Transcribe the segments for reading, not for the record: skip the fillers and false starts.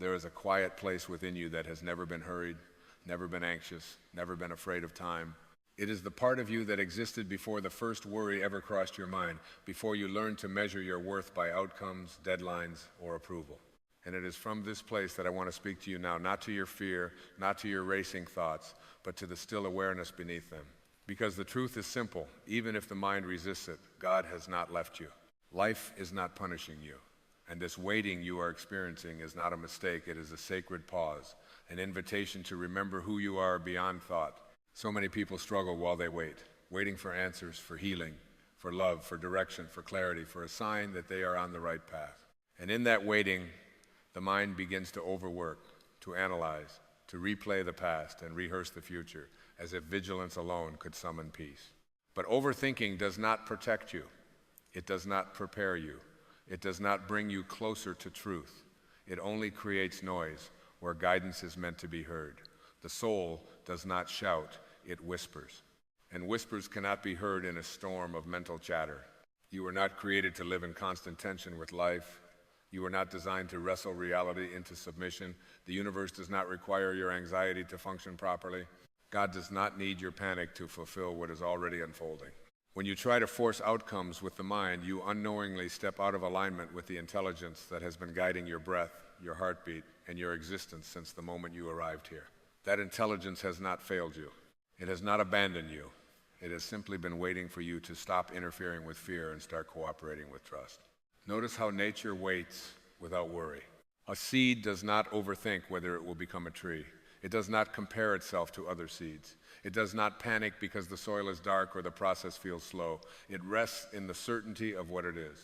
there is a quiet place within you that has never been hurried, never been anxious, never been afraid of time. It is the part of you that existed before the first worry ever crossed your mind, before you learned to measure your worth by outcomes, deadlines, or approval. And it is from this place that I want to speak to you now, not to your fear, not to your racing thoughts, but to the still awareness beneath them. Because the truth is simple, even if the mind resists it, God has not left you. Life is not punishing you. And this waiting you are experiencing is not a mistake, it is a sacred pause, an invitation to remember who you are beyond thought. So many people struggle while they wait, waiting for answers, for healing, for love, for direction, for clarity, for a sign that they are on the right path. And in that waiting, the mind begins to overwork, to analyze, to replay the past and rehearse the future, as if vigilance alone could summon peace. But overthinking does not protect you. It does not prepare you. It does not bring you closer to truth. It only creates noise where guidance is meant to be heard. The soul does not shout, it whispers. And whispers cannot be heard in a storm of mental chatter. You were not created to live in constant tension with life. You were not designed to wrestle reality into submission. The universe does not require your anxiety to function properly. God does not need your panic to fulfill what is already unfolding. When you try to force outcomes with the mind, you unknowingly step out of alignment with the intelligence that has been guiding your breath, your heartbeat, and your existence since the moment you arrived here. That intelligence has not failed you. It has not abandoned you. It has simply been waiting for you to stop interfering with fear and start cooperating with trust. Notice how nature waits without worry. A seed does not overthink whether it will become a tree. It does not compare itself to other seeds. It does not panic because the soil is dark or the process feels slow. It rests in the certainty of what it is.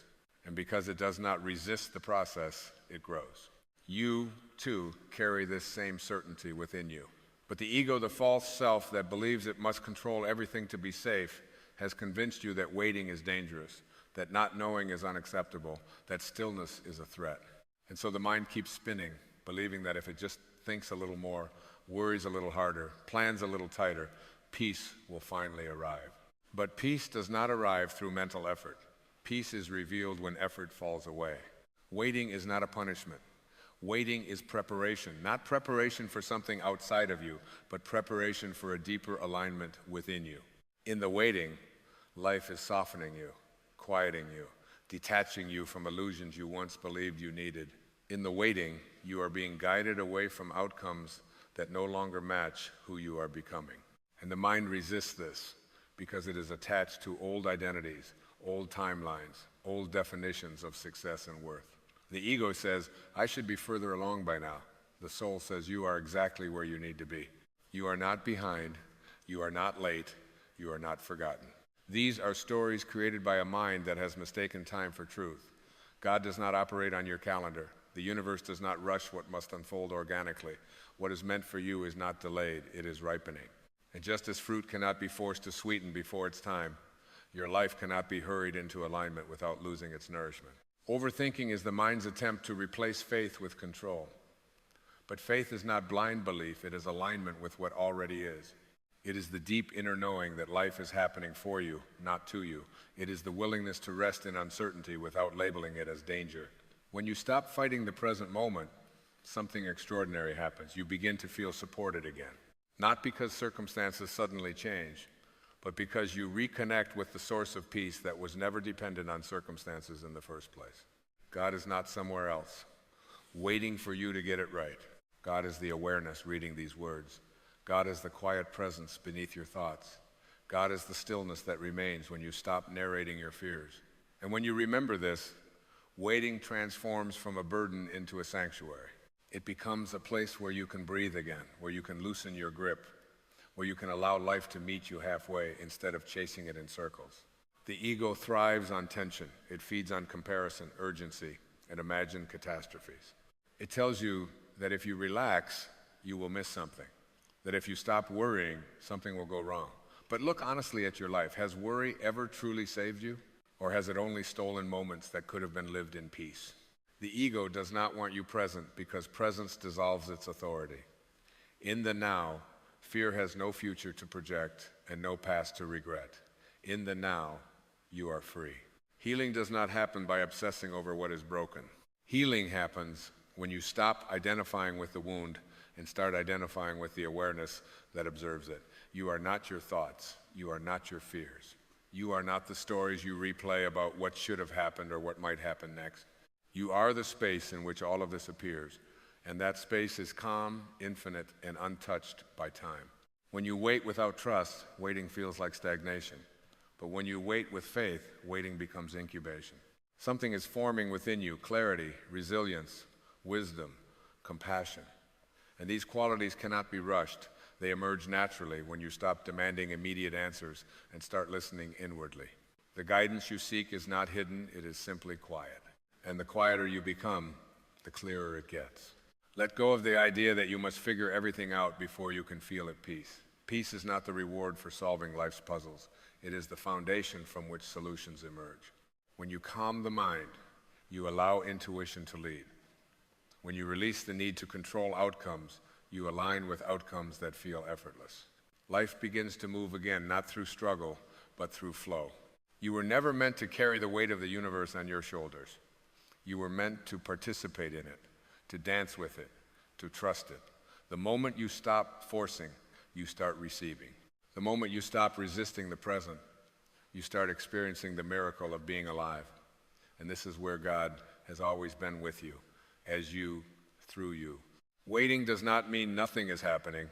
And because it does not resist the process, it grows. You, too, carry this same certainty within you. But the ego, the false self that believes it must control everything to be safe, has convinced you that waiting is dangerous, that not knowing is unacceptable, that stillness is a threat. And so the mind keeps spinning, believing that if it just thinks a little more, worries a little harder, plans a little tighter, peace will finally arrive. But peace does not arrive through mental effort. Peace is revealed when effort falls away. Waiting is not a punishment. Waiting is preparation, not preparation for something outside of you, but preparation for a deeper alignment within you. In the waiting, life is softening you, quieting you, detaching you from illusions you once believed you needed. In the waiting, you are being guided away from outcomes that no longer match who you are becoming. And the mind resists this because it is attached to old identities, old timelines, old definitions of success and worth. The ego says, I should be further along by now. The soul says, you are exactly where you need to be. You are not behind, you are not late, you are not forgotten. These are stories created by a mind that has mistaken time for truth. God does not operate on your calendar. The universe does not rush what must unfold organically. What is meant for you is not delayed, it is ripening. And just as fruit cannot be forced to sweeten before its time, your life cannot be hurried into alignment without losing its nourishment. Overthinking is the mind's attempt to replace faith with control. But faith is not blind belief, it is alignment with what already is. It is the deep inner knowing that life is happening for you, not to you. It is the willingness to rest in uncertainty without labeling it as danger. When you stop fighting the present moment, something extraordinary happens. You begin to feel supported again. Not because circumstances suddenly change, but because you reconnect with the source of peace that was never dependent on circumstances in the first place. God is not somewhere else, waiting for you to get it right. God is the awareness reading these words. God is the quiet presence beneath your thoughts. God is the stillness that remains when you stop narrating your fears. And when you remember this, waiting transforms from a burden into a sanctuary. It becomes a place where you can breathe again, where you can loosen your grip, where you can allow life to meet you halfway instead of chasing it in circles. The ego thrives on tension. It feeds on comparison, urgency, and imagined catastrophes. It tells you that if you relax, you will miss something. That if you stop worrying, something will go wrong. But look honestly at your life. Has worry ever truly saved you? Or has it only stolen moments that could have been lived in peace? The ego does not want you present because presence dissolves its authority. In the now, fear has no future to project and no past to regret. In the now, you are free. Healing does not happen by obsessing over what is broken. Healing happens when you stop identifying with the wound and start identifying with the awareness that observes it. You are not your thoughts. You are not your fears. You are not the stories you replay about what should have happened or what might happen next. You are the space in which all of this appears, and that space is calm, infinite, and untouched by time. When you wait without trust, waiting feels like stagnation. But when you wait with faith, waiting becomes incubation. Something is forming within you: clarity, resilience, wisdom, compassion. And these qualities cannot be rushed. They emerge naturally when you stop demanding immediate answers and start listening inwardly. The guidance you seek is not hidden, it is simply quiet. And the quieter you become, the clearer it gets. Let go of the idea that you must figure everything out before you can feel at peace. Peace is not the reward for solving life's puzzles. It is the foundation from which solutions emerge. When you calm the mind, you allow intuition to lead. When you release the need to control outcomes, you align with outcomes that feel effortless. Life begins to move again, not through struggle, but through flow. You were never meant to carry the weight of the universe on your shoulders. You were meant to participate in it, to dance with it, to trust it. The moment you stop forcing, you start receiving. The moment you stop resisting the present, you start experiencing the miracle of being alive. And this is where God has always been with you, as you, through you. Waiting does not mean nothing is happening.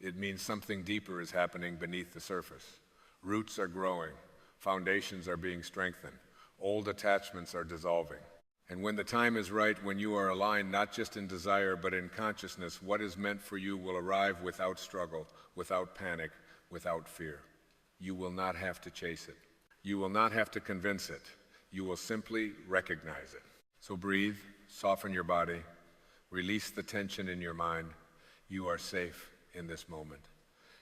It means something deeper is happening beneath the surface. Roots are growing. Foundations are being strengthened. Old attachments are dissolving. And when the time is right, when you are aligned not just in desire but in consciousness, what is meant for you will arrive without struggle, without panic, without fear. You will not have to chase it. You will not have to convince it. You will simply recognize it. So breathe, soften your body, release the tension in your mind. You are safe in this moment.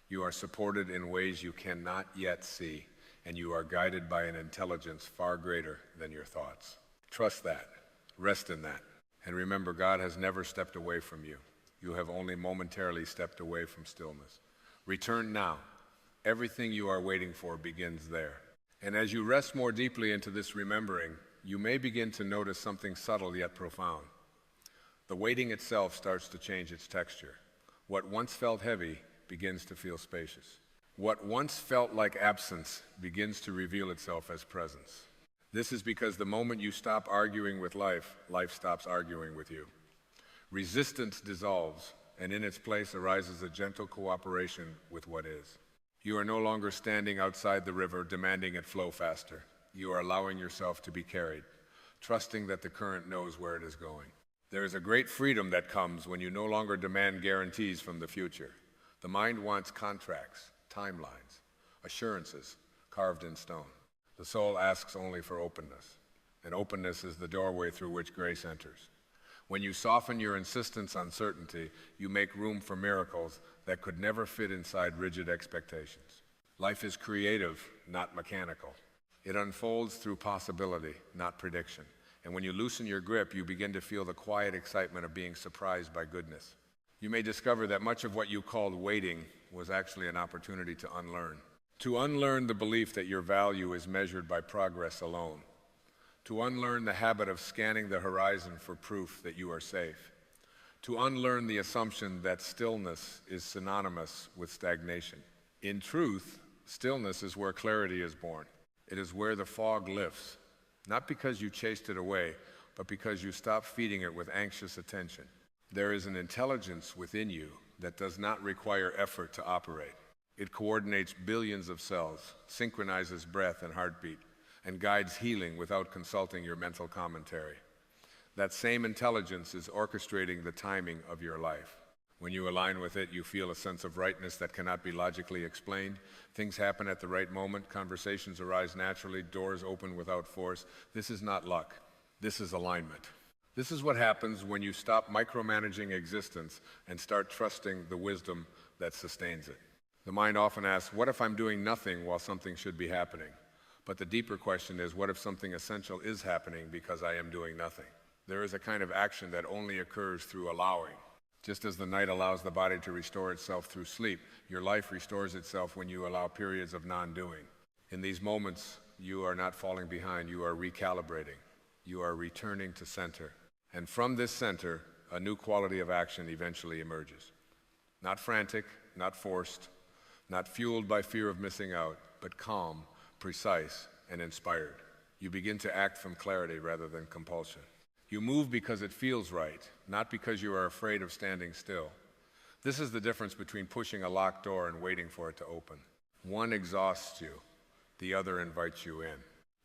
You are supported in ways you cannot yet see, and you are guided by an intelligence far greater than your thoughts. Trust that. Rest in that. And remember, God has never stepped away from you. You have only momentarily stepped away from stillness. Return now. Everything you are waiting for begins there. And as you rest more deeply into this remembering, you may begin to notice something subtle yet profound. The waiting itself starts to change its texture. What once felt heavy begins to feel spacious. What once felt like absence begins to reveal itself as presence. This is because the moment you stop arguing with life, life stops arguing with you. Resistance dissolves, and in its place arises a gentle cooperation with what is. You are no longer standing outside the river demanding it flow faster. You are allowing yourself to be carried, trusting that the current knows where it is going. There is a great freedom that comes when you no longer demand guarantees from the future. The mind wants contracts, timelines, assurances carved in stone. The soul asks only for openness, and openness is the doorway through which grace enters. When you soften your insistence on certainty, you make room for miracles that could never fit inside rigid expectations. Life is creative, not mechanical. It unfolds through possibility, not prediction. And when you loosen your grip, you begin to feel the quiet excitement of being surprised by goodness. You may discover that much of what you called waiting was actually an opportunity to unlearn. To unlearn the belief that your value is measured by progress alone. To unlearn the habit of scanning the horizon for proof that you are safe. To unlearn the assumption that stillness is synonymous with stagnation. In truth, stillness is where clarity is born. It is where the fog lifts, not because you chased it away, but because you stopped feeding it with anxious attention. There is an intelligence within you that does not require effort to operate. It coordinates billions of cells, synchronizes breath and heartbeat, and guides healing without consulting your mental commentary. That same intelligence is orchestrating the timing of your life. When you align with it, you feel a sense of rightness that cannot be logically explained. Things happen at the right moment, conversations arise naturally, doors open without force. This is not luck. This is alignment. This is what happens when you stop micromanaging existence and start trusting the wisdom that sustains it. The mind often asks, what if I'm doing nothing while something should be happening? But the deeper question is, what if something essential is happening because I am doing nothing? There is a kind of action that only occurs through allowing. Just as the night allows the body to restore itself through sleep, your life restores itself when you allow periods of non-doing. In these moments, you are not falling behind, you are recalibrating. You are returning to center. And from this center, a new quality of action eventually emerges. Not frantic, not forced, not fueled by fear of missing out, but calm, precise, and inspired. You begin to act from clarity rather than compulsion. You move because it feels right, not because you are afraid of standing still. This is the difference between pushing a locked door and waiting for it to open. One exhausts you, the other invites you in.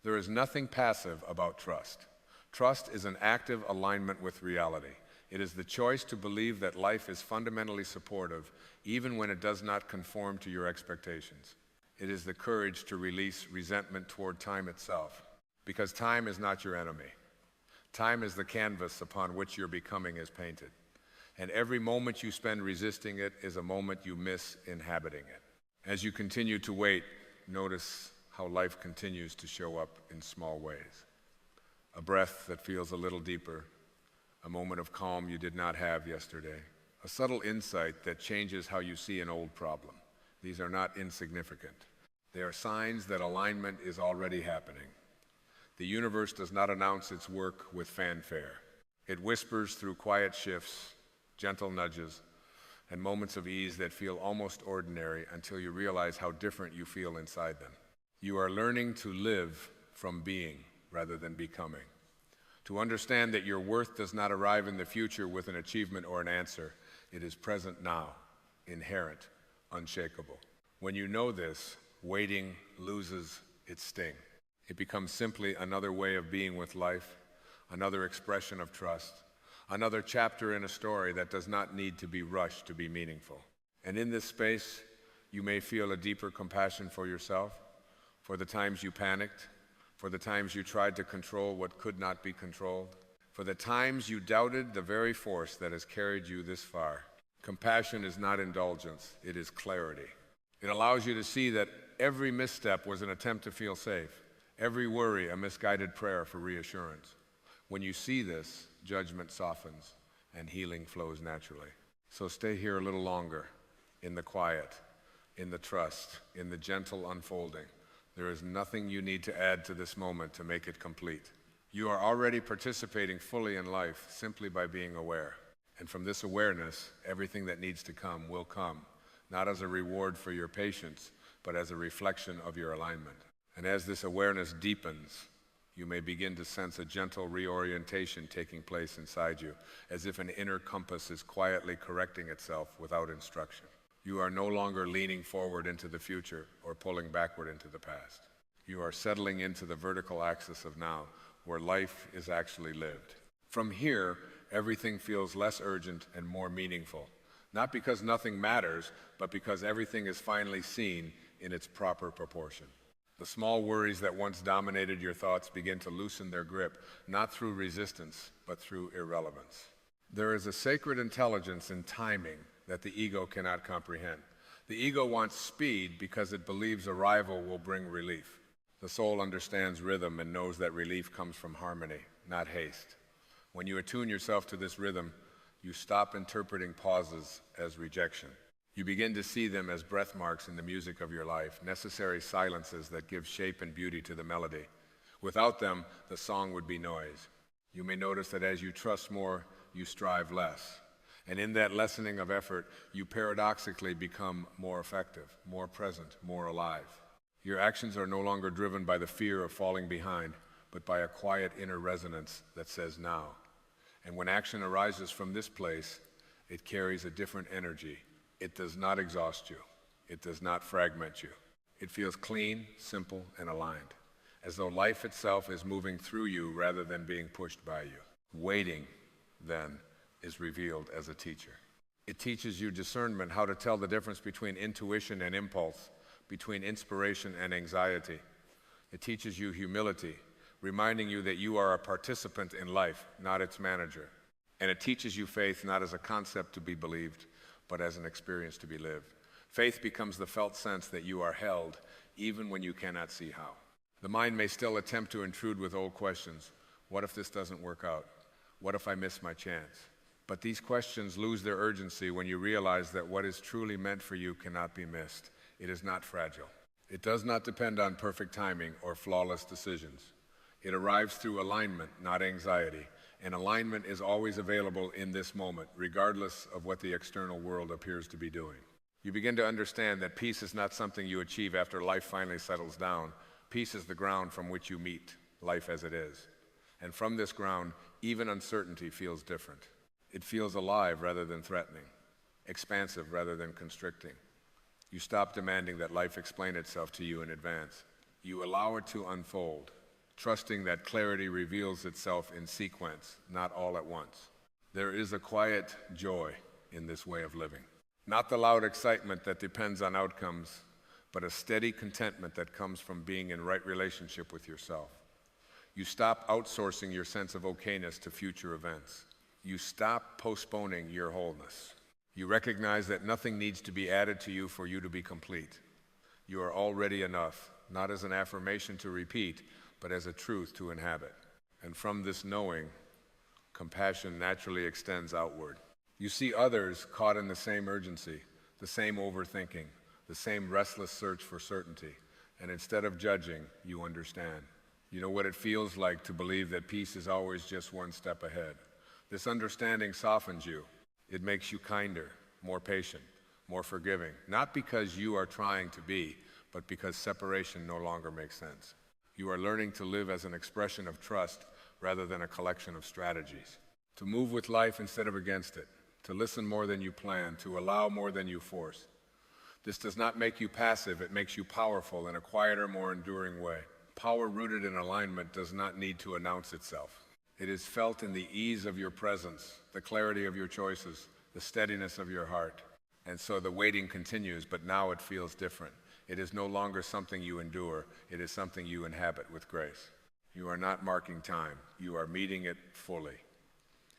There is nothing passive about trust. Trust is an active alignment with reality. It is the choice to believe that life is fundamentally supportive, even when it does not conform to your expectations. It is the courage to release resentment toward time itself, because time is not your enemy. Time is the canvas upon which your becoming is painted, and every moment you spend resisting it is a moment you miss inhabiting it. As you continue to wait, notice how life continues to show up in small ways. A breath that feels a little deeper, a moment of calm you did not have yesterday, a subtle insight that changes how you see an old problem. These are not insignificant. They are signs that alignment is already happening. The universe does not announce its work with fanfare. It whispers through quiet shifts, gentle nudges, and moments of ease that feel almost ordinary until you realize how different you feel inside them. You are learning to live from being rather than becoming. To understand that your worth does not arrive in the future with an achievement or an answer. It is present now, inherent, unshakable. When you know this, waiting loses its sting. It becomes simply another way of being with life, another expression of trust, another chapter in a story that does not need to be rushed to be meaningful. And in this space, you may feel a deeper compassion for yourself, for the times you panicked, for the times you tried to control what could not be controlled, for the times you doubted the very force that has carried you this far. Compassion is not indulgence, it is clarity. It allows you to see that every misstep was an attempt to feel safe, every worry a misguided prayer for reassurance. When you see this, judgment softens and healing flows naturally. So stay here a little longer, in the quiet, in the trust, in the gentle unfolding. There is nothing you need to add to this moment to make it complete. You are already participating fully in life simply by being aware. And from this awareness, everything that needs to come will come, not as a reward for your patience, but as a reflection of your alignment. And as this awareness deepens, you may begin to sense a gentle reorientation taking place inside you, as if an inner compass is quietly correcting itself without instruction. You are no longer leaning forward into the future or pulling backward into the past. You are settling into the vertical axis of now, where life is actually lived. From here, everything feels less urgent and more meaningful, not because nothing matters, but because everything is finally seen in its proper proportion. The small worries that once dominated your thoughts begin to loosen their grip, not through resistance, but through irrelevance. There is a sacred intelligence in timing that the ego cannot comprehend. The ego wants speed because it believes arrival will bring relief. The soul understands rhythm and knows that relief comes from harmony, not haste. When you attune yourself to this rhythm, you stop interpreting pauses as rejection. You begin to see them as breath marks in the music of your life, necessary silences that give shape and beauty to the melody. Without them, the song would be noise. You may notice that as you trust more, you strive less. And in that lessening of effort, you paradoxically become more effective, more present, more alive. Your actions are no longer driven by the fear of falling behind, but by a quiet inner resonance that says now. And when action arises from this place, it carries a different energy. It does not exhaust you. It does not fragment you. It feels clean, simple, and aligned, as though life itself is moving through you rather than being pushed by you. Waiting, then, is revealed as a teacher. It teaches you discernment, how to tell the difference between intuition and impulse, between inspiration and anxiety. It teaches you humility, reminding you that you are a participant in life, not its manager. And it teaches you faith not as a concept to be believed, but as an experience to be lived. Faith becomes the felt sense that you are held, even when you cannot see how. The mind may still attempt to intrude with old questions. What if this doesn't work out? What if I miss my chance? But these questions lose their urgency when you realize that what is truly meant for you cannot be missed. It is not fragile. It does not depend on perfect timing or flawless decisions. It arrives through alignment, not anxiety, and alignment is always available in this moment, regardless of what the external world appears to be doing. You begin to understand that peace is not something you achieve after life finally settles down. Peace is the ground from which you meet life as it is. And from this ground, even uncertainty feels different. It feels alive rather than threatening, expansive rather than constricting. You stop demanding that life explain itself to you in advance. You allow it to unfold, trusting that clarity reveals itself in sequence, not all at once. There is a quiet joy in this way of living. Not the loud excitement that depends on outcomes, but a steady contentment that comes from being in right relationship with yourself. You stop outsourcing your sense of okayness to future events. You stop postponing your wholeness. You recognize that nothing needs to be added to you for you to be complete. You are already enough, not as an affirmation to repeat, but as a truth to inhabit. And from this knowing, compassion naturally extends outward. You see others caught in the same urgency, the same overthinking, the same restless search for certainty, and instead of judging, you understand. You know what it feels like to believe that peace is always just one step ahead. This understanding softens you. It makes you kinder, more patient, more forgiving, not because you are trying to be, but because separation no longer makes sense. You are learning to live as an expression of trust rather than a collection of strategies. To move with life instead of against it. To listen more than you plan. To allow more than you force. This does not make you passive. It makes you powerful in a quieter, more enduring way. Power rooted in alignment does not need to announce itself. It is felt in the ease of your presence, the clarity of your choices, the steadiness of your heart. And so the waiting continues, but now it feels different. It is no longer something you endure. It is something you inhabit with grace. You are not marking time. You are meeting it fully.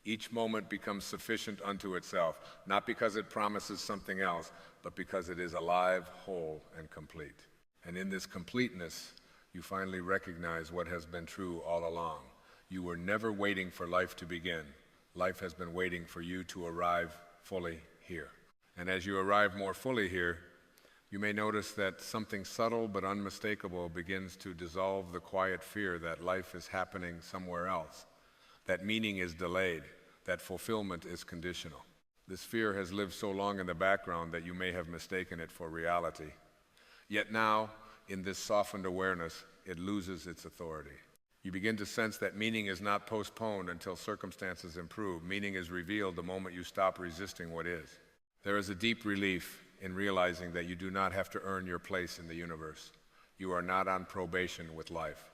Each moment becomes sufficient unto itself, not because it promises something else, but because it is alive, whole, and complete. And in this completeness, you finally recognize what has been true all along. You were never waiting for life to begin. Life has been waiting for you to arrive fully here. And as you arrive more fully here, you may notice that something subtle but unmistakable begins to dissolve the quiet fear that life is happening somewhere else, that meaning is delayed, that fulfillment is conditional. This fear has lived so long in the background that you may have mistaken it for reality. Yet now, in this softened awareness, it loses its authority. You begin to sense that meaning is not postponed until circumstances improve. Meaning is revealed the moment you stop resisting what is. There is a deep relief in realizing that you do not have to earn your place in the universe. You are not on probation with life.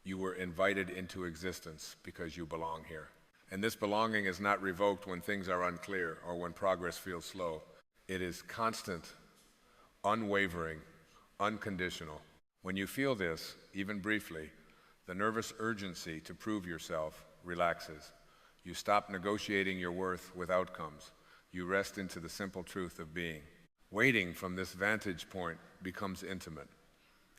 You were invited into existence because you belong here. And this belonging is not revoked when things are unclear or when progress feels slow. It is constant, unwavering, unconditional. When you feel this, even briefly, the nervous urgency to prove yourself relaxes. You stop negotiating your worth with outcomes. You rest into the simple truth of being. Waiting from this vantage point becomes intimate.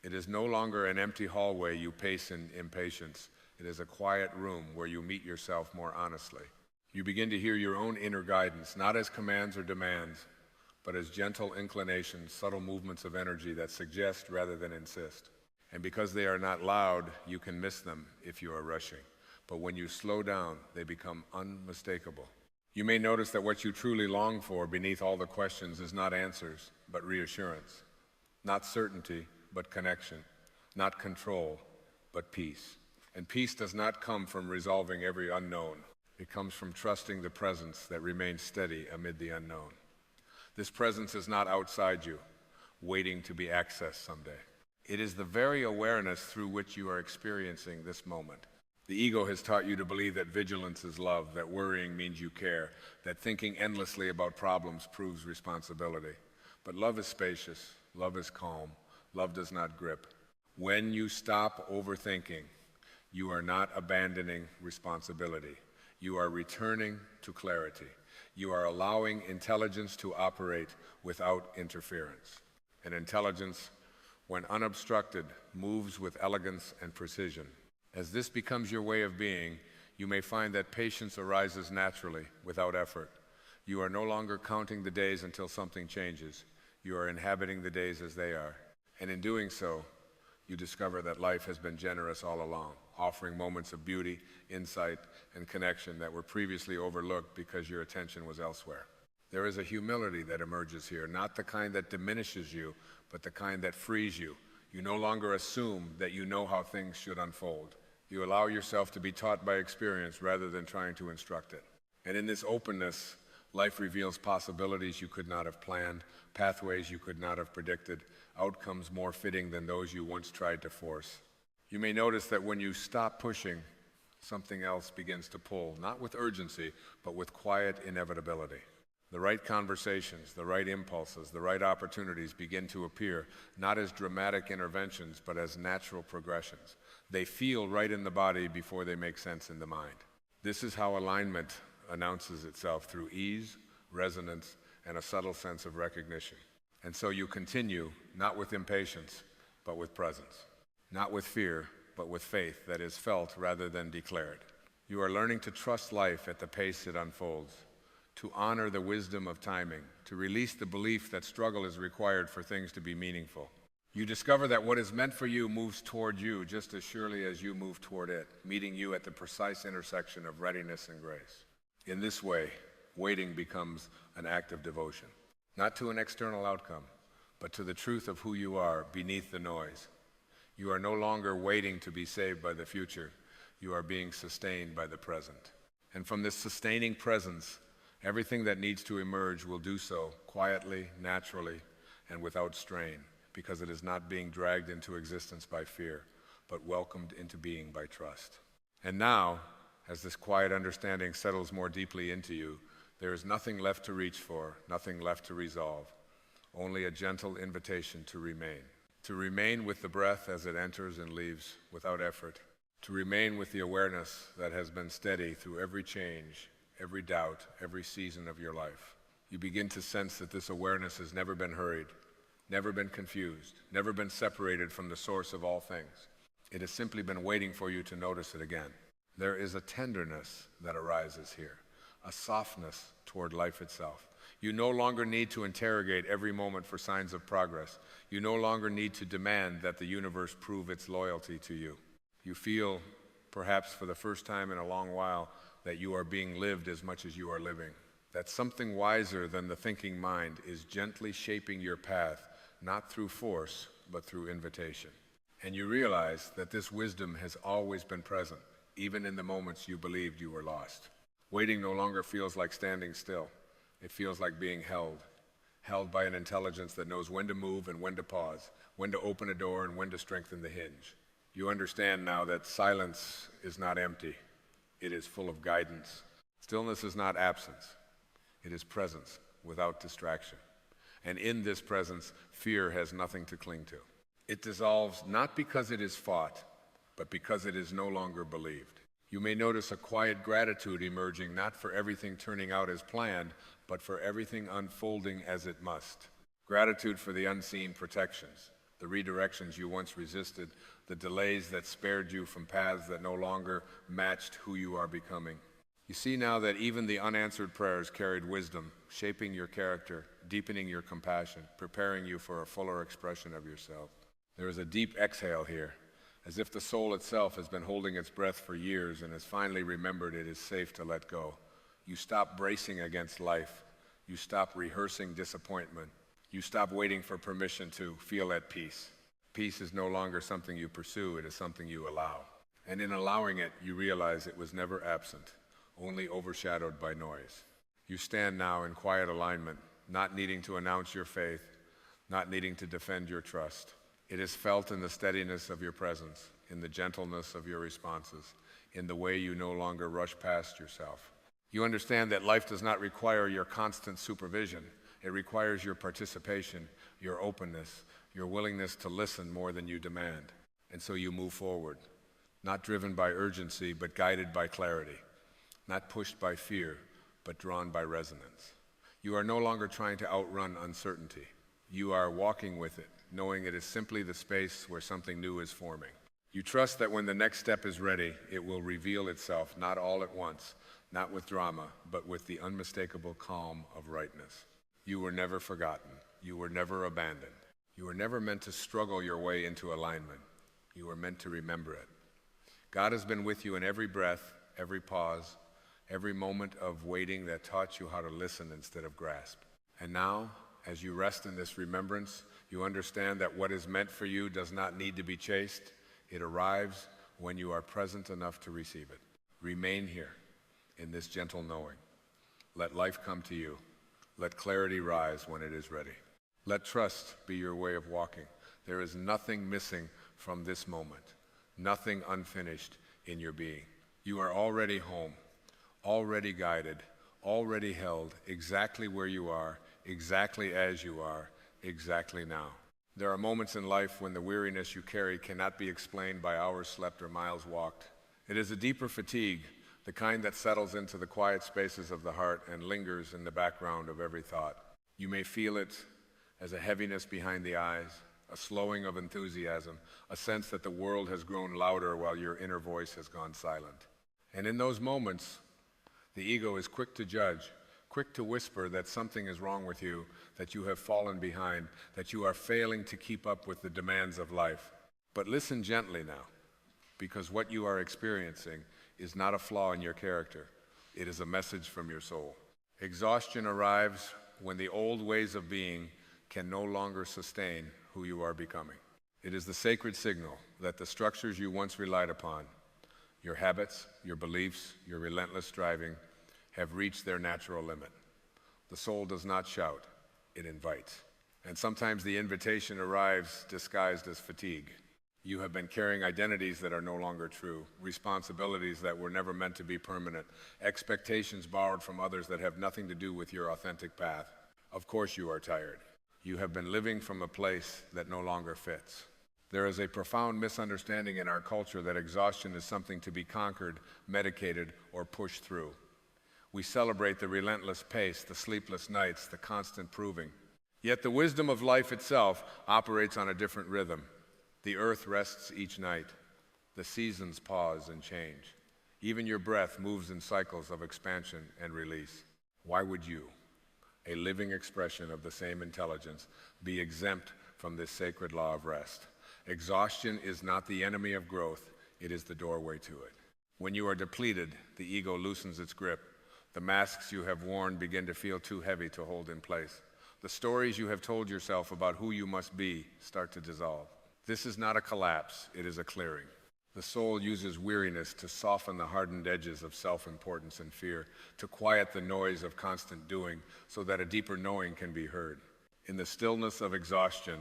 It is no longer an empty hallway you pace in impatience. It is a quiet room where you meet yourself more honestly. You begin to hear your own inner guidance, not as commands or demands, but as gentle inclinations, subtle movements of energy that suggest rather than insist. And because they are not loud, you can miss them if you are rushing. But when you slow down, they become unmistakable. You may notice that what you truly long for beneath all the questions is not answers, but reassurance. Not certainty, but connection. Not control, but peace. And peace does not come from resolving every unknown. It comes from trusting the presence that remains steady amid the unknown. This presence is not outside you, waiting to be accessed someday. It is the very awareness through which you are experiencing this moment. The ego has taught you to believe that vigilance is love, that worrying means you care, that thinking endlessly about problems proves responsibility. But love is spacious, love is calm, love does not grip. When you stop overthinking, you are not abandoning responsibility. You are returning to clarity. You are allowing intelligence to operate without interference. And intelligence, when unobstructed, moves with elegance and precision. As this becomes your way of being, you may find that patience arises naturally, without effort. You are no longer counting the days until something changes. You are inhabiting the days as they are. And in doing so, you discover that life has been generous all along, offering moments of beauty, insight, and connection that were previously overlooked because your attention was elsewhere. There is a humility that emerges here, not the kind that diminishes you, but the kind that frees you. You no longer assume that you know how things should unfold. You allow yourself to be taught by experience rather than trying to instruct it. And in this openness, life reveals possibilities you could not have planned, pathways you could not have predicted, outcomes more fitting than those you once tried to force. You may notice that when you stop pushing, something else begins to pull, not with urgency, but with quiet inevitability. The right conversations, the right impulses, the right opportunities begin to appear, not as dramatic interventions, but as natural progressions. They feel right in the body before they make sense in the mind. This is how alignment announces itself, through ease, resonance, and a subtle sense of recognition. And so you continue, not with impatience, but with presence. Not with fear, but with faith that is felt rather than declared. You are learning to trust life at the pace it unfolds, to honor the wisdom of timing, to release the belief that struggle is required for things to be meaningful. You discover that what is meant for you moves toward you just as surely as you move toward it, meeting you at the precise intersection of readiness and grace. In this way, waiting becomes an act of devotion, not to an external outcome, but to the truth of who you are beneath the noise. You are no longer waiting to be saved by the future. You are being sustained by the present. And from this sustaining presence, everything that needs to emerge will do so quietly, naturally, and without strain, because it is not being dragged into existence by fear, but welcomed into being by trust. And now, as this quiet understanding settles more deeply into you, there is nothing left to reach for, nothing left to resolve, only a gentle invitation to remain with the breath as it enters and leaves without effort, to remain with the awareness that has been steady through every change, every doubt, every season of your life. You begin to sense that this awareness has never been hurried, never been confused, never been separated from the source of all things. It has simply been waiting for you to notice it again. There is a tenderness that arises here, a softness toward life itself. You no longer need to interrogate every moment for signs of progress. You no longer need to demand that the universe prove its loyalty to you. You feel, perhaps for the first time in a long while, that you are being lived as much as you are living, that something wiser than the thinking mind is gently shaping your path, not through force, but through invitation. And you realize that this wisdom has always been present, even in the moments you believed you were lost. Waiting no longer feels like standing still. It feels like being held by an intelligence that knows when to move and when to pause, when to open a door and when to strengthen the hinge. You understand now that silence is not empty. It is full of guidance. Stillness is not absence. It is presence without distraction. And in this presence, fear has nothing to cling to. It dissolves not because it is fought, but because it is no longer believed. You may notice a quiet gratitude emerging, not for everything turning out as planned, but for everything unfolding as it must. Gratitude for the unseen protections, the redirections you once resisted, the delays that spared you from paths that no longer matched who you are becoming. You see now that even the unanswered prayers carried wisdom, shaping your character, deepening your compassion, preparing you for a fuller expression of yourself. There is a deep exhale here, as if the soul itself has been holding its breath for years and has finally remembered it is safe to let go. You stop bracing against life. You stop rehearsing disappointment. You stop waiting for permission to feel at peace. Peace is no longer something you pursue, it is something you allow. And in allowing it, you realize it was never absent, only overshadowed by noise. You stand now in quiet alignment, not needing to announce your faith, not needing to defend your trust. It is felt in the steadiness of your presence, in the gentleness of your responses, in the way you no longer rush past yourself. You understand that life does not require your constant supervision. It requires your participation, your openness, your willingness to listen more than you demand. And so you move forward, not driven by urgency, but guided by clarity, not pushed by fear, but drawn by resonance. You are no longer trying to outrun uncertainty. You are walking with it, knowing it is simply the space where something new is forming. You trust that when the next step is ready, it will reveal itself, not all at once, not with drama, but with the unmistakable calm of rightness. You were never forgotten. You were never abandoned. You were never meant to struggle your way into alignment. You are meant to remember it. God has been with you in every breath, every pause, every moment of waiting that taught you how to listen instead of grasp. And now, as you rest in this remembrance, you understand that what is meant for you does not need to be chased. It arrives when you are present enough to receive it. Remain here in this gentle knowing. Let life come to you. Let clarity rise when it is ready. Let trust be your way of walking. There is nothing missing from this moment, nothing unfinished in your being. You are already home, already guided, already held exactly where you are, exactly as you are, exactly now. There are moments in life when the weariness you carry cannot be explained by hours slept or miles walked. It is a deeper fatigue, the kind that settles into the quiet spaces of the heart and lingers in the background of every thought. You may feel it as a heaviness behind the eyes, a slowing of enthusiasm, a sense that the world has grown louder while your inner voice has gone silent. And in those moments, the ego is quick to judge, quick to whisper that something is wrong with you, that you have fallen behind, that you are failing to keep up with the demands of life. But listen gently now, because what you are experiencing is not a flaw in your character. It is a message from your soul. Exhaustion arrives when the old ways of being can no longer sustain who you are becoming. It is the sacred signal that the structures you once relied upon, your habits, your beliefs, your relentless striving, have reached their natural limit. The soul does not shout, it invites. And sometimes the invitation arrives disguised as fatigue. You have been carrying identities that are no longer true, responsibilities that were never meant to be permanent, expectations borrowed from others that have nothing to do with your authentic path. Of course you are tired. You have been living from a place that no longer fits. There is a profound misunderstanding in our culture that exhaustion is something to be conquered, medicated, or pushed through. We celebrate the relentless pace, the sleepless nights, the constant proving. Yet the wisdom of life itself operates on a different rhythm. The earth rests each night. The seasons pause and change. Even your breath moves in cycles of expansion and release. Why would you, a living expression of the same intelligence, be exempt from this sacred law of rest? Exhaustion is not the enemy of growth, it is the doorway to it. When you are depleted, the ego loosens its grip. The masks you have worn begin to feel too heavy to hold in place. The stories you have told yourself about who you must be start to dissolve. This is not a collapse, it is a clearing. The soul uses weariness to soften the hardened edges of self-importance and fear, to quiet the noise of constant doing so that a deeper knowing can be heard. In the stillness of exhaustion,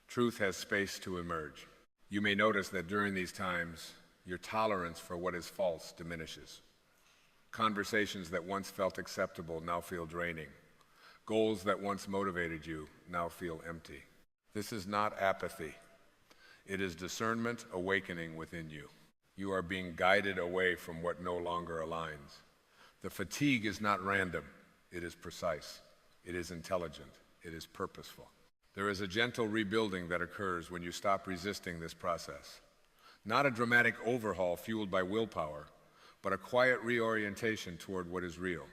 truth has space to emerge. You may notice that during these times, your tolerance for what is false diminishes. Conversations that once felt acceptable now feel draining. Goals that once motivated you now feel empty. This is not apathy. It is discernment awakening within you. You are being guided away from what no longer aligns. The fatigue is not random. It is precise. It is intelligent. It is purposeful. There is a gentle rebuilding that occurs when you stop resisting this process. Not a dramatic overhaul fueled by willpower, but a quiet reorientation toward what is real.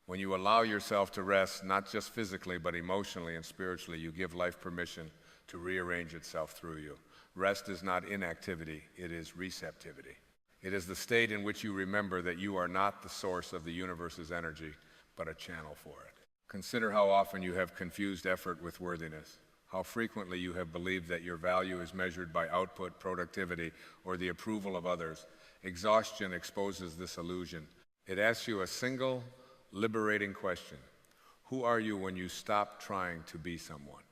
When you allow yourself to rest, not just physically, but emotionally and spiritually, you give life permission to rearrange itself through you. Rest is not inactivity, it is receptivity. It is the state in which you remember that you are not the source of the universe's energy, but a channel for it. Consider how often you have confused effort with worthiness, how frequently you have believed that your value is measured by output, productivity, or the approval of others. Exhaustion exposes this illusion. It asks you a single, liberating question. Who are you when you stop trying to be someone?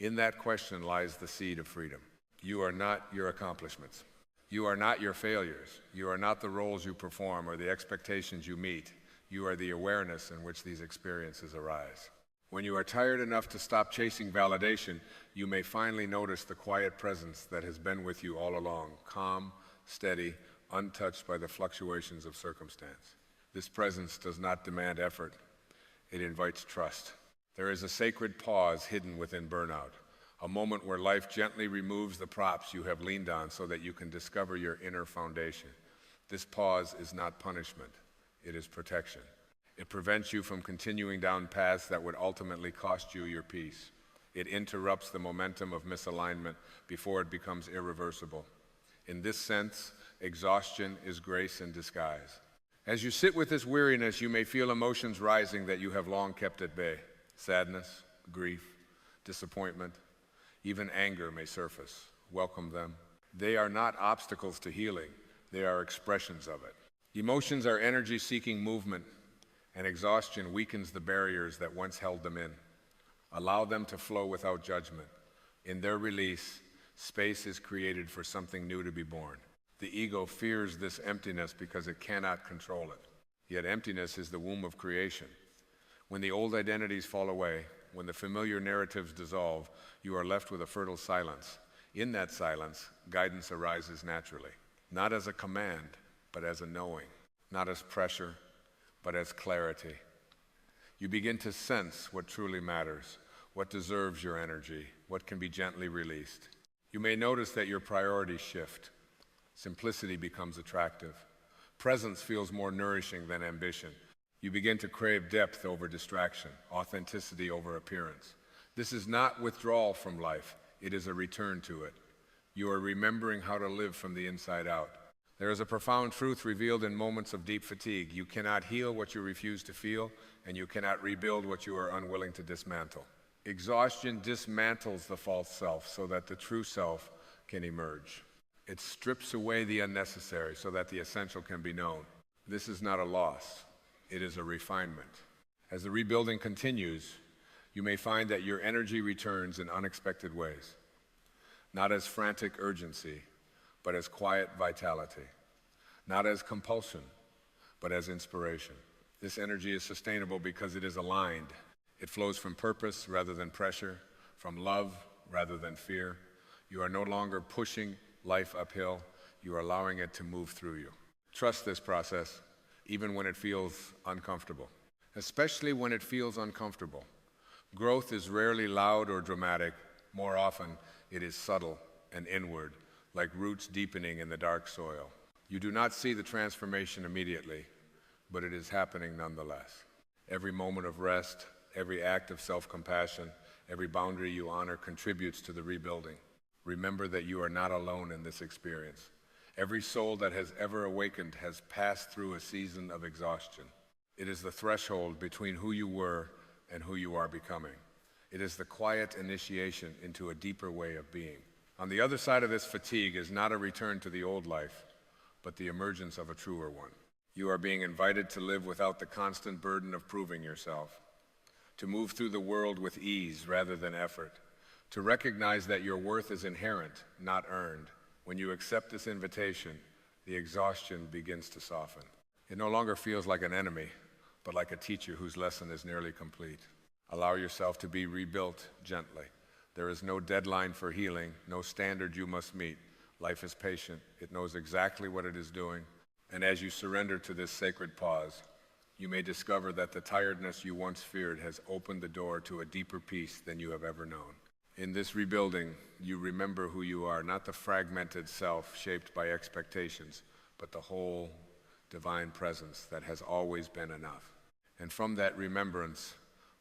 In that question lies the seed of freedom. You are not your accomplishments. You are not your failures. You are not the roles you perform or the expectations you meet. You are the awareness in which these experiences arise. When you are tired enough to stop chasing validation, you may finally notice the quiet presence that has been with you all along, calm, steady, untouched by the fluctuations of circumstance. This presence does not demand effort. It invites trust. There is a sacred pause hidden within burnout, a moment where life gently removes the props you have leaned on so that you can discover your inner foundation. This pause is not punishment. It is protection. It prevents you from continuing down paths that would ultimately cost you your peace. It interrupts the momentum of misalignment before it becomes irreversible. In this sense, exhaustion is grace in disguise. As you sit with this weariness, you may feel emotions rising that you have long kept at bay. Sadness, grief, disappointment, even anger may surface. Welcome them. They are not obstacles to healing. They are expressions of it. Emotions are energy-seeking movement, and exhaustion weakens the barriers that once held them in. Allow them to flow without judgment. In their release, space is created for something new to be born. The ego fears this emptiness because it cannot control it. Yet emptiness is the womb of creation. When the old identities fall away, when the familiar narratives dissolve, you are left with a fertile silence. In that silence, guidance arises naturally, not as a command, but as a knowing, not as pressure, but as clarity. You begin to sense what truly matters, what deserves your energy, what can be gently released. You may notice that your priorities shift. Simplicity becomes attractive. Presence feels more nourishing than ambition. You begin to crave depth over distraction, authenticity over appearance. This is not withdrawal from life, it is a return to it. You are remembering how to live from the inside out. There is a profound truth revealed in moments of deep fatigue. You cannot heal what you refuse to feel, and you cannot rebuild what you are unwilling to dismantle. Exhaustion dismantles the false self so that the true self can emerge. It strips away the unnecessary so that the essential can be known. This is not a loss. It is a refinement. As the rebuilding continues, you may find that your energy returns in unexpected ways, not as frantic urgency, but as quiet vitality, not as compulsion, but as inspiration. This energy is sustainable because it is aligned. It flows from purpose rather than pressure, from love rather than fear. You are no longer pushing life uphill, you are allowing it to move through you. Trust this process, even when it feels uncomfortable, especially when it feels uncomfortable. Growth is rarely loud or dramatic. More often, it is subtle and inward, like roots deepening in the dark soil. You do not see the transformation immediately, but it is happening nonetheless. Every moment of rest, every act of self-compassion, every boundary you honor contributes to the rebuilding. Remember that you are not alone in this experience. Every soul that has ever awakened has passed through a season of exhaustion. It is the threshold between who you were and who you are becoming. It is the quiet initiation into a deeper way of being. On the other side of this fatigue is not a return to the old life, but the emergence of a truer one. You are being invited to live without the constant burden of proving yourself, to move through the world with ease rather than effort, to recognize that your worth is inherent, not earned. When you accept this invitation, the exhaustion begins to soften. It no longer feels like an enemy, but like a teacher whose lesson is nearly complete. Allow yourself to be rebuilt gently. There is no deadline for healing, no standard you must meet. Life is patient. It knows exactly what it is doing. And as you surrender to this sacred pause, you may discover that the tiredness you once feared has opened the door to a deeper peace than you have ever known. In this rebuilding, you remember who you are, not the fragmented self shaped by expectations, but the whole divine presence that has always been enough. And from that remembrance,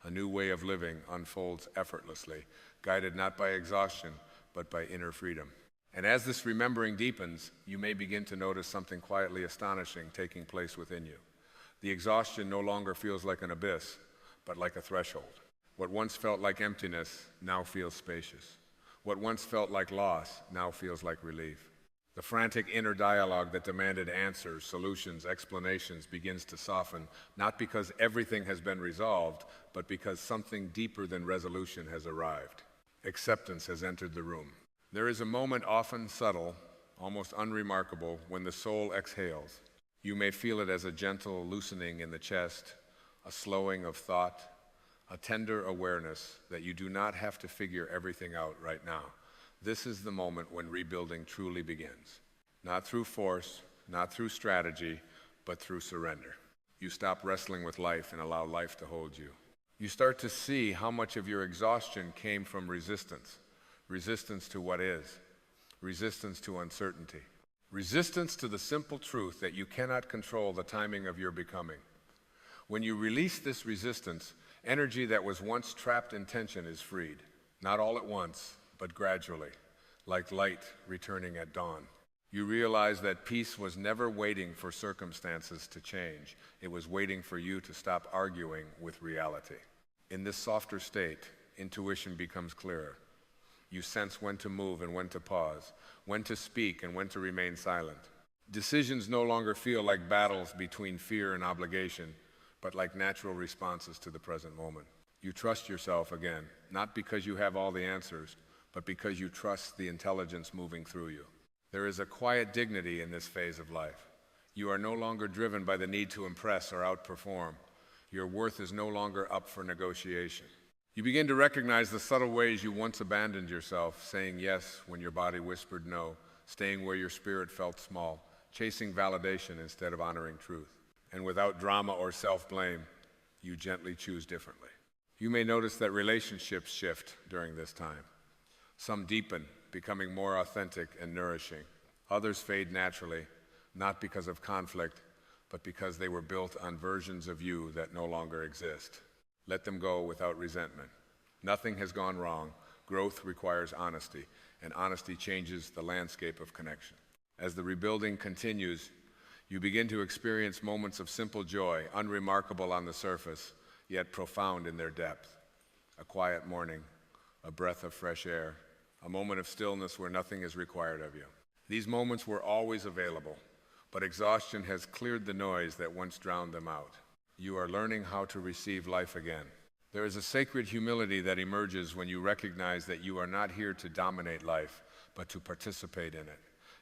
a new way of living unfolds effortlessly, guided not by exhaustion, but by inner freedom. And as this remembering deepens, you may begin to notice something quietly astonishing taking place within you. The exhaustion no longer feels like an abyss, but like a threshold. What once felt like emptiness now feels spacious. What once felt like loss now feels like relief. The frantic inner dialogue that demanded answers, solutions, explanations begins to soften, not because everything has been resolved, but because something deeper than resolution has arrived. Acceptance has entered the room. There is a moment, often subtle, almost unremarkable, when the soul exhales. You may feel it as a gentle loosening in the chest, a slowing of thought, a tender awareness that you do not have to figure everything out right now. This is the moment when rebuilding truly begins. Not through force, not through strategy, but through surrender. You stop wrestling with life and allow life to hold you. You start to see how much of your exhaustion came from resistance. Resistance to what is. Resistance to uncertainty. Resistance to the simple truth that you cannot control the timing of your becoming. When you release this resistance, energy that was once trapped in tension is freed. Not all at once, but gradually, like light returning at dawn. You realize that peace was never waiting for circumstances to change. It was waiting for you to stop arguing with reality. In this softer state, intuition becomes clearer. You sense when to move and when to pause, when to speak and when to remain silent. Decisions no longer feel like battles between fear and obligation, but like natural responses to the present moment. You trust yourself again, not because you have all the answers, but because you trust the intelligence moving through you. There is a quiet dignity in this phase of life. You are no longer driven by the need to impress or outperform. Your worth is no longer up for negotiation. You begin to recognize the subtle ways you once abandoned yourself, saying yes when your body whispered no, staying where your spirit felt small, chasing validation instead of honoring truth. And without drama or self-blame, you gently choose differently. You may notice that relationships shift during this time. Some deepen, becoming more authentic and nourishing. Others fade naturally, not because of conflict, but because they were built on versions of you that no longer exist. Let them go without resentment. Nothing has gone wrong. Growth requires honesty, and honesty changes the landscape of connection. As the rebuilding continues, you begin to experience moments of simple joy, unremarkable on the surface, yet profound in their depth. A quiet morning, a breath of fresh air, a moment of stillness where nothing is required of you. These moments were always available, but exhaustion has cleared the noise that once drowned them out. You are learning how to receive life again. There is a sacred humility that emerges when you recognize that you are not here to dominate life, but to participate in it.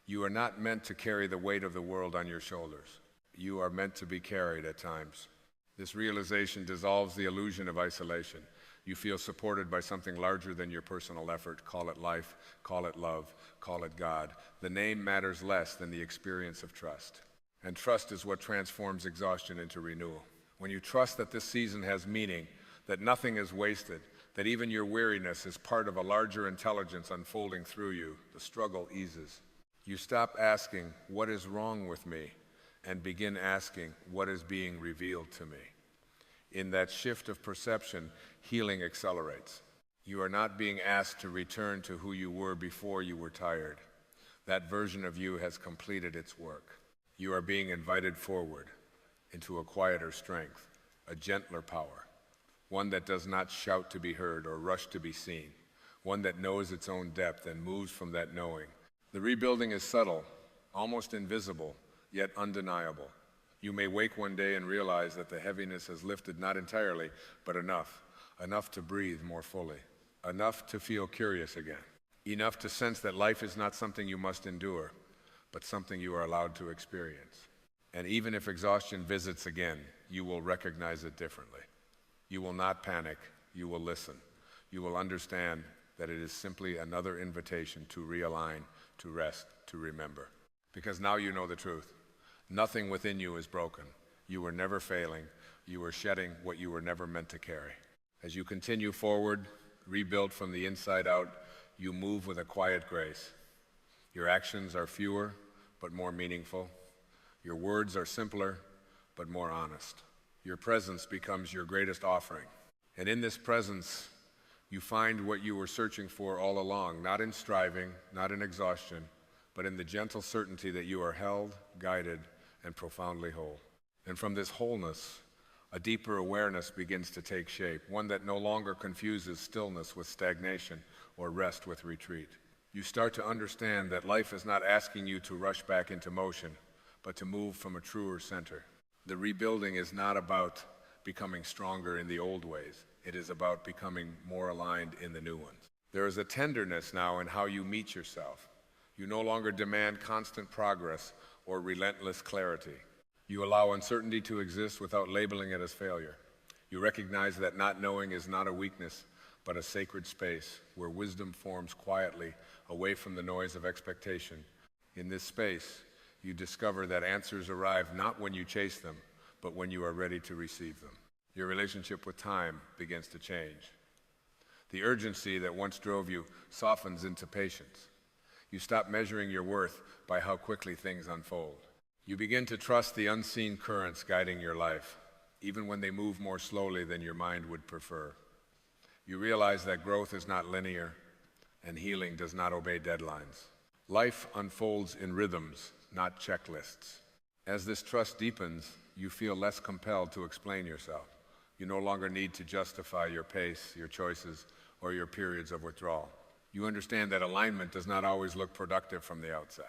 You are not meant to carry the weight of the world on your shoulders. You are meant to be carried at times. This realization dissolves the illusion of isolation. You feel supported by something larger than your personal effort. Call it life, call it love, call it God. The name matters less than the experience of trust. And trust is what transforms exhaustion into renewal. When you trust that this season has meaning, that nothing is wasted, that even your weariness is part of a larger intelligence unfolding through you, the struggle eases. You stop asking, "What is wrong with me?" and begin asking, "What is being revealed to me?" In that shift of perception, healing accelerates. You are not being asked to return to who you were before you were tired. That version of you has completed its work. You are being invited forward into a quieter strength, a gentler power, one that does not shout to be heard or rush to be seen, one that knows its own depth and moves from that knowing. The rebuilding is subtle, almost invisible, yet undeniable. You may wake one day and realize that the heaviness has lifted not entirely, but enough to breathe more fully, enough to feel curious again, enough to sense that life is not something you must endure, but something you are allowed to experience. And even if exhaustion visits again, you will recognize it differently. You will not panic, you will listen. You will understand that it is simply another invitation to realign, to rest, to remember. Because now you know the truth. Nothing within you is broken. You were never failing. You were shedding what you were never meant to carry. As you continue forward, rebuilt from the inside out, you move with a quiet grace. Your actions are fewer, but more meaningful. Your words are simpler, but more honest. Your presence becomes your greatest offering. And in this presence, you find what you were searching for all along, not in striving, not in exhaustion, but in the gentle certainty that you are held, guided, and profoundly whole. And from this wholeness, a deeper awareness begins to take shape, one that no longer confuses stillness with stagnation or rest with retreat. You start to understand that life is not asking you to rush back into motion, but to move from a truer center. The rebuilding is not about becoming stronger in the old ways. It is about becoming more aligned in the new ones. There is a tenderness now in how you meet yourself. You no longer demand constant progress or relentless clarity. You allow uncertainty to exist without labeling it as failure. You recognize that not knowing is not a weakness, but a sacred space where wisdom forms quietly away from the noise of expectation. In this space, you discover that answers arrive not when you chase them, but when you are ready to receive them. Your relationship with time begins to change. The urgency that once drove you softens into patience. You stop measuring your worth by how quickly things unfold. You begin to trust the unseen currents guiding your life, even when they move more slowly than your mind would prefer. You realize that growth is not linear and healing does not obey deadlines. Life unfolds in rhythms, not checklists. As this trust deepens, you feel less compelled to explain yourself. You no longer need to justify your pace, your choices, or your periods of withdrawal. You understand that alignment does not always look productive from the outside.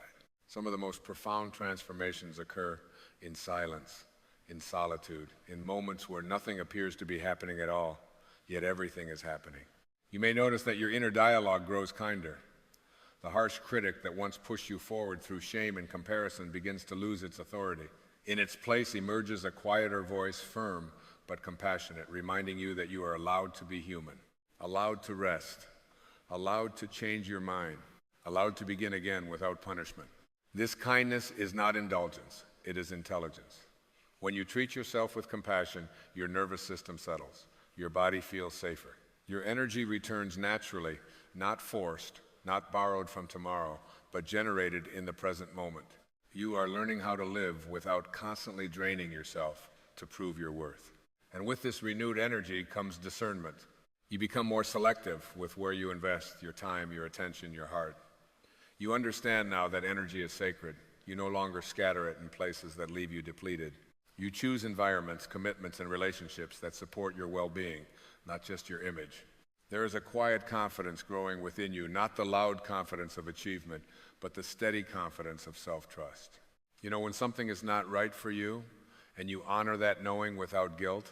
Some of the most profound transformations occur in silence, in solitude, in moments where nothing appears to be happening at all, yet everything is happening. You may notice that your inner dialogue grows kinder. The harsh critic that once pushed you forward through shame and comparison begins to lose its authority. In its place emerges a quieter voice, firm but compassionate, reminding you that you are allowed to be human, allowed to rest, allowed to change your mind, allowed to begin again without punishment. This kindness is not indulgence, it is intelligence. When you treat yourself with compassion, your nervous system settles, your body feels safer. Your energy returns naturally, not forced, not borrowed from tomorrow, but generated in the present moment. You are learning how to live without constantly draining yourself to prove your worth. And with this renewed energy comes discernment. You become more selective with where you invest your time, your attention, your heart. You understand now that energy is sacred. You no longer scatter it in places that leave you depleted. You choose environments, commitments, and relationships that support your well-being, not just your image. There is a quiet confidence growing within you, not the loud confidence of achievement, but the steady confidence of self-trust. You know, when something is not right for you, and you honor that knowing without guilt,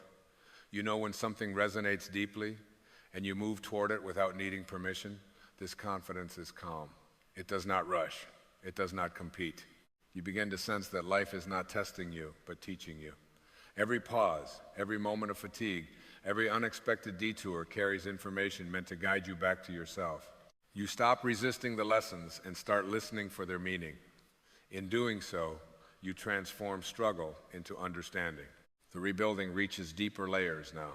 you know when something resonates deeply, and you move toward it without needing permission, this confidence is calm. It does not rush. It does not compete. You begin to sense that life is not testing you, but teaching you. Every pause, every moment of fatigue, every unexpected detour carries information meant to guide you back to yourself. You stop resisting the lessons and start listening for their meaning. In doing so, you transform struggle into understanding. The rebuilding reaches deeper layers now.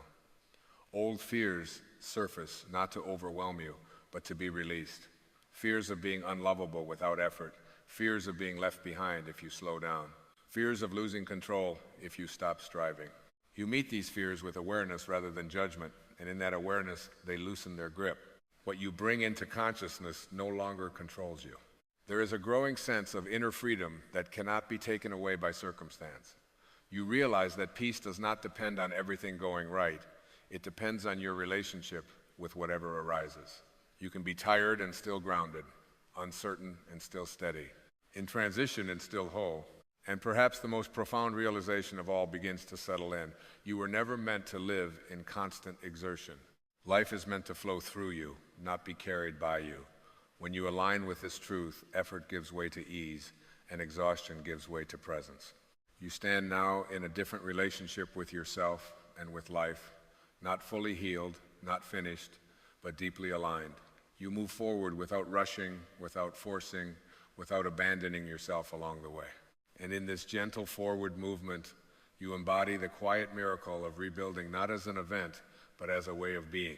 Old fears surface not to overwhelm you, but to be released. Fears of being unlovable without effort. Fears of being left behind if you slow down. Fears of losing control if you stop striving. You meet these fears with awareness rather than judgment, and in that awareness, they loosen their grip. What you bring into consciousness no longer controls you. There is a growing sense of inner freedom that cannot be taken away by circumstance. You realize that peace does not depend on everything going right. It depends on your relationship with whatever arises. You can be tired and still grounded, uncertain and still steady, in transition and still whole. And perhaps the most profound realization of all begins to settle in. You were never meant to live in constant exertion. Life is meant to flow through you, not be carried by you. When you align with this truth, effort gives way to ease, and exhaustion gives way to presence. You stand now in a different relationship with yourself and with life, not fully healed, not finished, but deeply aligned. You move forward without rushing, without forcing, without abandoning yourself along the way. And in this gentle forward movement, you embody the quiet miracle of rebuilding not as an event, but as a way of being.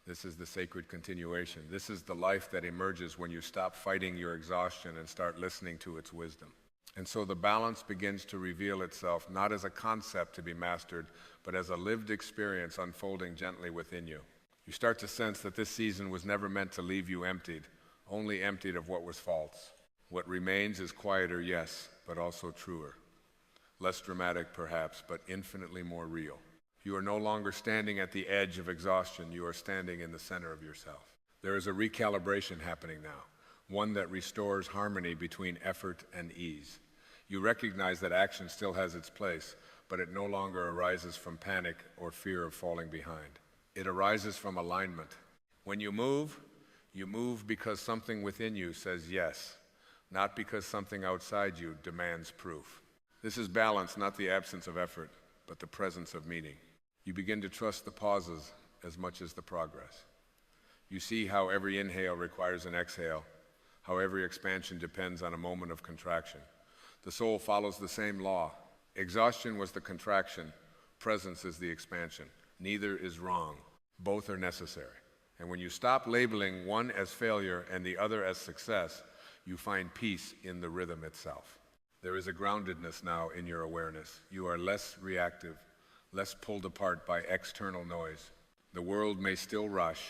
This is the sacred continuation. This is the life that emerges when you stop fighting your exhaustion and start listening to its wisdom. And so the balance begins to reveal itself not as a concept to be mastered, but as a lived experience unfolding gently within you. You start to sense that this season was never meant to leave you emptied, only emptied of what was false. What remains is quieter, yes, but also truer. Less dramatic, perhaps, but infinitely more real. You are no longer standing at the edge of exhaustion. You are standing in the center of yourself. There is a recalibration happening now, one that restores harmony between effort and ease. You recognize that action still has its place, but it no longer arises from panic or fear of falling behind. It arises from alignment. When you move because something within you says yes, not because something outside you demands proof. This is balance, not the absence of effort, but the presence of meaning. You begin to trust the pauses as much as the progress. You see how every inhale requires an exhale, how every expansion depends on a moment of contraction. The soul follows the same law. Exhaustion was the contraction, presence is the expansion. Neither is wrong. Both are necessary. And when you stop labeling one as failure and the other as success, you find peace in the rhythm itself. There is a groundedness now in your awareness. You are less reactive, less pulled apart by external noise. The world may still rush,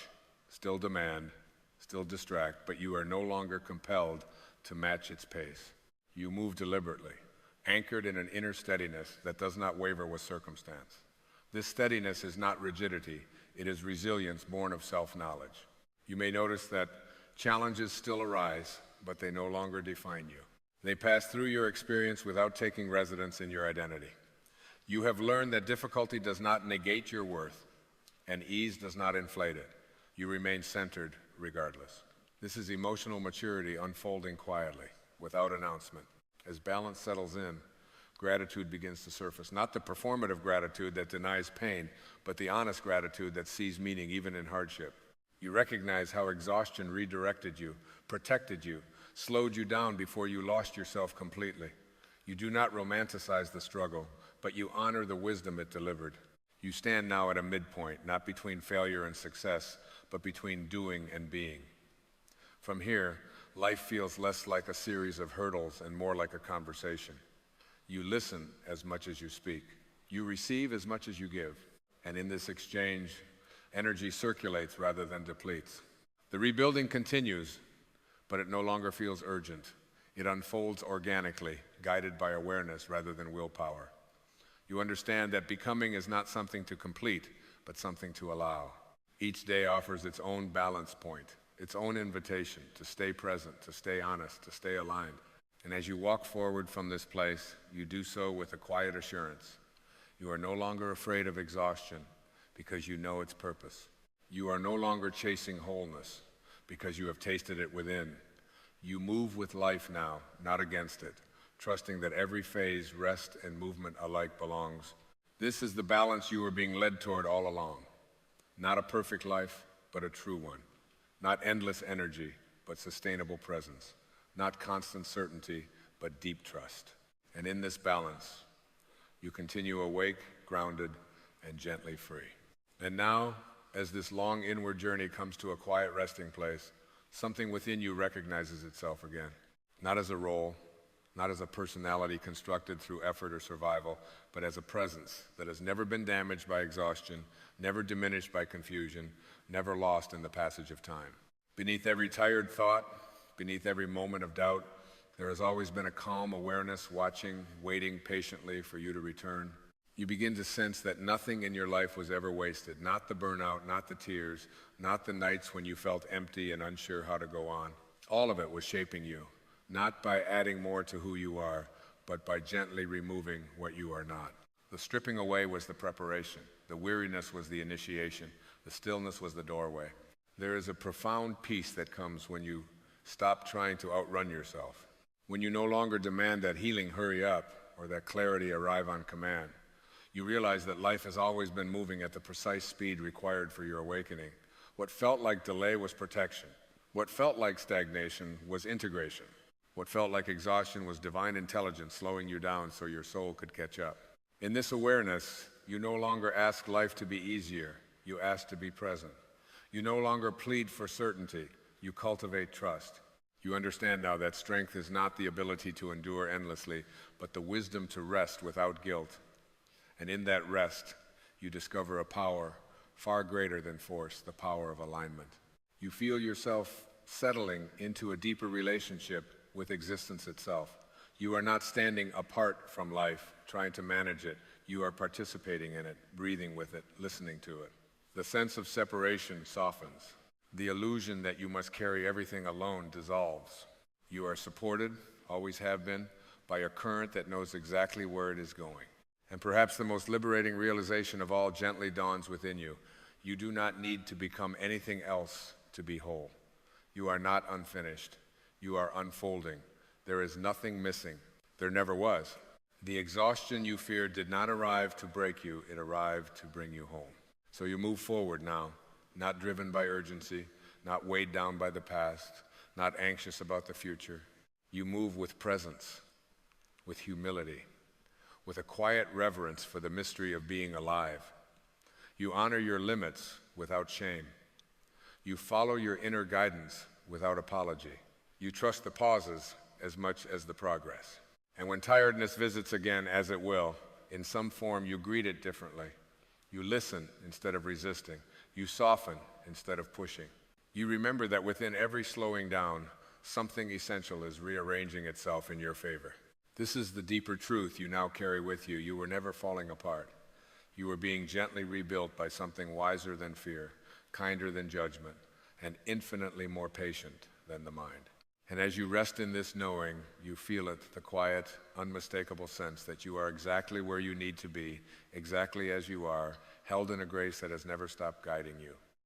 still demand, still distract, but you are no longer compelled to match its pace. You move deliberately, anchored in an inner steadiness that does not waver with circumstance. This steadiness is not rigidity, it is resilience born of self-knowledge. You may notice that challenges still arise, but they no longer define you. They pass through your experience without taking residence in your identity. You have learned that difficulty does not negate your worth, and ease does not inflate it. You remain centered regardless. This is emotional maturity unfolding quietly, without announcement. As balance settles in, gratitude begins to surface. Not the performative gratitude that denies pain, but the honest gratitude that sees meaning even in hardship. You recognize how exhaustion redirected you, protected you, slowed you down before you lost yourself completely. You do not romanticize the struggle, but you honor the wisdom it delivered. You stand now at a midpoint, not between failure and success, but between doing and being. From here, life feels less like a series of hurdles and more like a conversation. You listen as much as you speak. You receive as much as you give. And in this exchange, energy circulates rather than depletes. The rebuilding continues, but it no longer feels urgent. It unfolds organically, guided by awareness rather than willpower. You understand that becoming is not something to complete, but something to allow. Each day offers its own balance point, its own invitation to stay present, to stay honest, to stay aligned. And as you walk forward from this place, you do so with a quiet assurance. You are no longer afraid of exhaustion because you know its purpose. You are no longer chasing wholeness because you have tasted it within. You move with life now, not against it, trusting that every phase, rest, and movement alike belongs. This is the balance you are being led toward all along. Not a perfect life, but a true one. Not endless energy, but sustainable presence. Not constant certainty, but deep trust. And in this balance, you continue awake, grounded, and gently free. And now, as this long inward journey comes to a quiet resting place, something within you recognizes itself again. Not as a role, not as a personality constructed through effort or survival, but as a presence that has never been damaged by exhaustion, never diminished by confusion, never lost in the passage of time. Beneath every tired thought, beneath every moment of doubt, there has always been a calm awareness watching, waiting patiently for you to return. You begin to sense that nothing in your life was ever wasted, not the burnout, not the tears, not the nights when you felt empty and unsure how to go on. All of it was shaping you, not by adding more to who you are, but by gently removing what you are not. The stripping away was the preparation. The weariness was the initiation. The stillness was the doorway. There is a profound peace that comes when you stop trying to outrun yourself, when you no longer demand that healing hurry up or that clarity arrive on command. You realize that life has always been moving at the precise speed required for your awakening. What felt like delay was protection. What felt like stagnation was integration. What felt like exhaustion was divine intelligence slowing you down so your soul could catch up. In this awareness, you no longer ask life to be easier. You ask to be present. You no longer plead for certainty. You cultivate trust. You understand now that strength is not the ability to endure endlessly, but the wisdom to rest without guilt. And in that rest, you discover a power far greater than force, the power of alignment. You feel yourself settling into a deeper relationship with existence itself. You are not standing apart from life, trying to manage it. You are participating in it, breathing with it, listening to it. The sense of separation softens. The illusion that you must carry everything alone dissolves. You are supported, always have been, by a current that knows exactly where it is going. And perhaps the most liberating realization of all gently dawns within you. You do not need to become anything else to be whole. You are not unfinished. You are unfolding. There is nothing missing. There never was. The exhaustion you feared did not arrive to break you. It arrived to bring you home. So you move forward now, not driven by urgency, not weighed down by the past, not anxious about the future. You move with presence, with humility, with a quiet reverence for the mystery of being alive. You honor your limits without shame. You follow your inner guidance without apology. You trust the pauses as much as the progress. And when tiredness visits again, as it will, in some form you greet it differently. You listen instead of resisting. You soften instead of pushing. You remember that within every slowing down, something essential is rearranging itself in your favor. This is the deeper truth you now carry with you. You were never falling apart. You were being gently rebuilt by something wiser than fear, kinder than judgment, and infinitely more patient than the mind. And as you rest in this knowing, you feel it, the quiet, unmistakable sense that you are exactly where you need to be, exactly as you are, held in a grace that has never stopped guiding you.